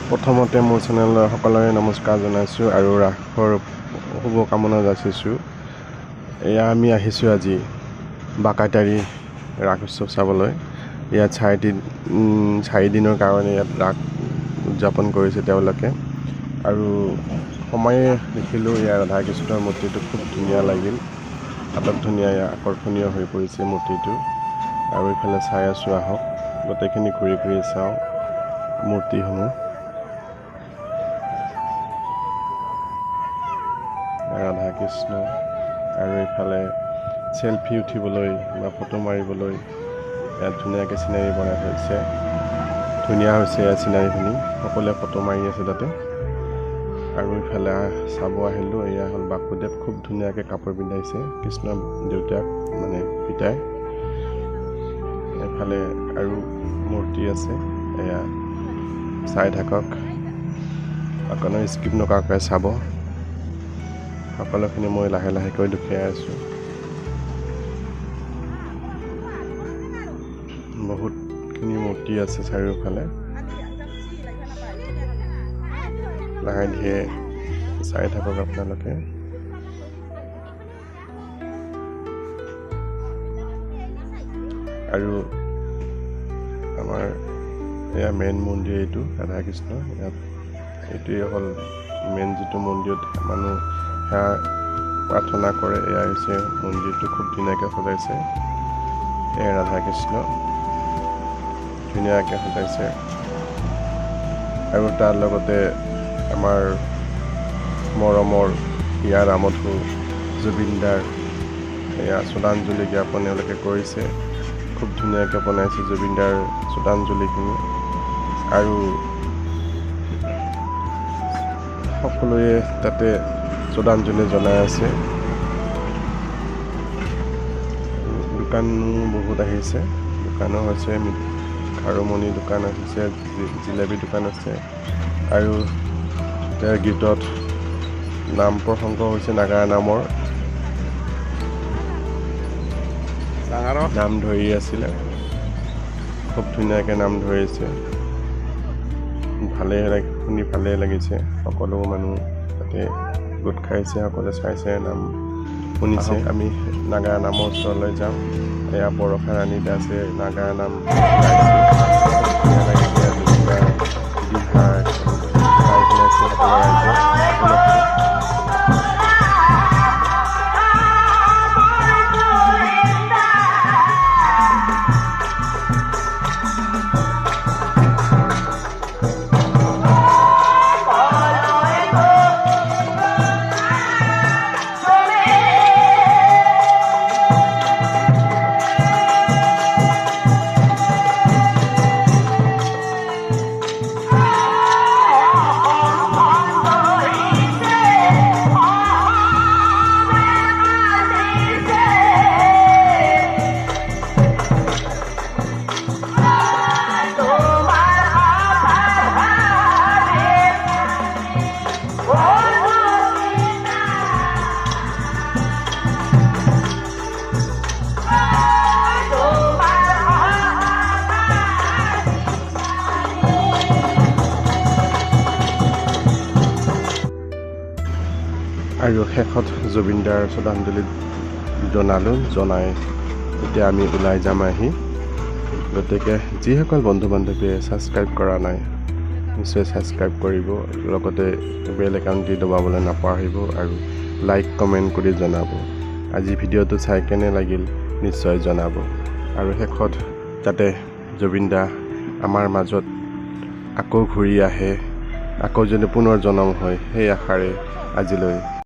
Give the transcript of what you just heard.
প্ৰথমতে মোৰ চেনেলৰ সকলোৰে নমস্কাৰ জনাইছোঁ আৰু ৰাসৰ শুভকামনা যাচিছোঁ। এয়া আমি আহিছোঁ আজি বাকাইতাৰী ৰাস উৎসৱ চাবলৈ। ইয়াত 4 দিনৰ কাৰণে ইয়াত ৰাস উদযাপন কৰিছে তেওঁলোকে। আৰু সময়ে দেখিলোঁ ইয়াৰ ৰাধা কৃষ্ণৰ মূৰ্তিটো খুব ধুনীয়া লাগিল, আটক ধুনীয়া আকৰ্ষণীয় হৈ পৰিছে মূৰ্তিটো। আৰু এইফালে চাই আছোঁ, আহক গোটেইখিনি ঘূৰি ঘূৰি চাওঁ মূৰ্তিসমূহ। ৰাধা কৃষ্ণ আৰু এইফালে চেলফি উঠিবলৈ বা ফটো মাৰিবলৈ ইয়াত ধুনীয়াকৈ চিনাৰী বনাই থৈছে। ধুনীয়া হৈছে ইয়াৰ চিনাৰীখিনি, সকলোৱে ফটো মাৰি আছে তাতে। আৰু এইফালে চাব আহিলোঁ, এয়া হ'ল বাসুদেৱ, খুব ধুনীয়াকৈ কাপোৰ পিন্ধাইছে কৃষ্ণ দেউতাক মানে পিতাই। এইফালে আৰু মূৰ্তি আছে, এয়া চাই থাকক, অকণো স্কিপ নকৰাকৈ চাব। সকলোখিনি মই লাহে লাহেকৈ দেখুৱাই আছোঁ। বহুতখিনি মূৰ্তি আছে চাৰিওফালে, লাহে ধীৰে চাই থাকক আপোনালোকে। আৰু আমাৰ এয়া মেইন মন্দিৰ, এইটো ৰাধা কৃষ্ণ। ইয়াত এইটোৱে হ'ল মেইন যিটো মন্দিৰত মানুহ সেৱা প্ৰাৰ্থনা কৰে। এয়া হৈছে মন্দিৰটো, খুব ধুনীয়াকৈ সজাইছে। এয়া ৰাধা কৃষ্ণ ধুনীয়াকৈ সজাইছে। আৰু তাৰ লগতে আমাৰ মৰমৰ হিয়া ৰামধু জুবিনদাৰ এয়া শ্ৰদ্ধাঞ্জলি জ্ঞাপন এওঁলোকে কৰিছে। খুব ধুনীয়াকৈ বনাইছে জুবিনদাৰ শ্ৰদ্ধাঞ্জলিখিনি। আৰু সকলোৱে তাতে শ্ৰদ্ধাঞ্জলি জনাই আছে। দোকানো বহুত আহিছে, দোকানো হৈছে, খাৰুমণি দোকান আহিছে, জিলেপি দোকান আছে। আৰু তেওঁৰ গীতত নাম প্ৰসংগ হৈছে নাগাৰা নামৰ, নাম ধৰি আছিলে, খুব ধুনীয়াকৈ নাম ধৰিছে। শুনি ভালেই লাগিছে। সকলো মানুহ তাতে গোট খাইছে, সকলোৱে চাইছে, নাম শুনিছে। আমি নাগাৰা নামৰ ওচৰলৈ যাওঁ। এয়া বৰষা ৰাণী দাসে নাগাৰা নাম আৰু শেষত জুবিনদাৰ শ্ৰদ্ধাঞ্জলি জনালোঁ। জনাই এতিয়া আমি ওলাই যাম আহি। গতিকে যিসকল বন্ধু বান্ধৱীয়ে ছাবস্ক্ৰাইব কৰা নাই, নিশ্চয় ছাবস্ক্ৰাইব কৰিব, লগতে বেল আইকনটি দবাবলৈ নাপাহৰিব আৰু লাইক কমেণ্ট কৰি জনাব। আজি ভিডিঅ'টো চাই কেনে লাগিল নিশ্চয় জনাব। আৰু শেষত যাতে জুবিনদা আমাৰ মাজত আকৌ ঘূৰি আহে, আকৌ যদি পুনৰ জন্ম হয়, সেই আশাৰে আজিলৈ